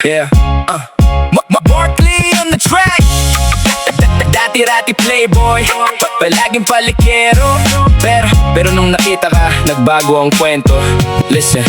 Yeah, Barkley on the track. Dati-rati playboy, palaging palikero. Pero nung nakita ka, nagbago ang kwento. Listen,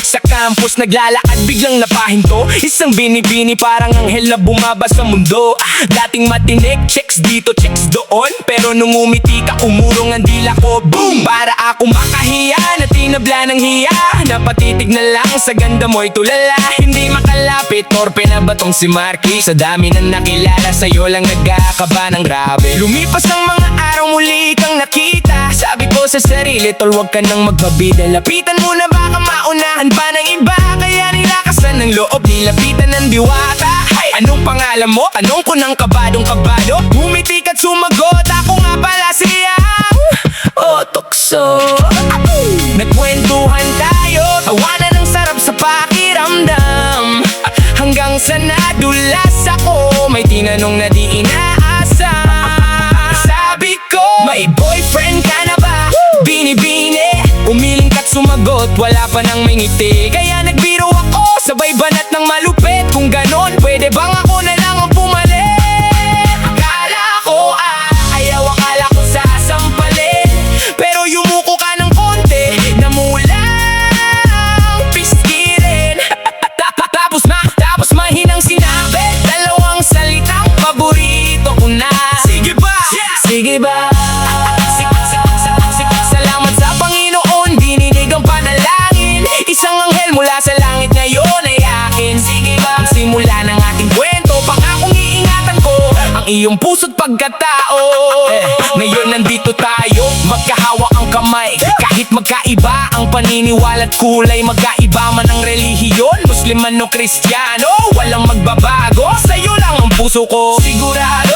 sa campus naglalakad, biglang napahinto. Isang binibini, parang anghel na bumaba sa mundo. Dating matinik, checks dito, checks doon. Pero nung umiti ka, umurong ang dila ko. Boom! Para ako makahiya, na tinabla ng hiya. Napatitig na lang sa ganda mo'y tulala. Hindi makalapit, torpe na ba tong si Marky? Sa dami na nakilala, sa'yo lang nagkakaba ng grabe. Lumipas ang mga araw, muli kang nakita. Sabi ko sa sarili, tol, wag ka nang magbabida. Lapitan mo na, baka maunahan pa ng iba. Kaya nilakasan ng loob, nilapitan ng diwata. Ay, anong pangalan mo? Tanong ko ng kabadong kabado. Bumitik at sumagot, ako nga pala siya. Oh, tukso. Nagkwentuhan tayo, tawanan ng sarap sa pakiramdam. Hanggang sa nadulas ako, may tinanong na di inaasa. Sabi ko, may boyfriend ka na ba? Bini-bini, umiling ka't sumagot, wala pa nang may ngiti. Kaya nagbiro ako, sabay banat ng malupit. Kung ganon, pwede bang ako na lang ang pumalit? Akala ko ayaw, akala ko sasampalin. Pero yumuko ka ng konti, namulang piskirin. Tapos mahinang sinabi, dalawang salitang paborito ko na. Sige ba? Sige ba? Salamat sa Panginoon, dininig ang panalangin. Isang anghel mula sa langit ngayon ay akin. Sige ba? Ang simula ng ating kwento, pangakong iingatan ko ang iyong puso't pagkatao. Ngayon nandito tayo, magkahawak ang kamay. Kahit magkaiba ang paniniwala't kulay, magkaiba man ang relihiyon, Muslim man o Kristiyano, walang magbabago. Sa'yo lang ang puso ko sigurado.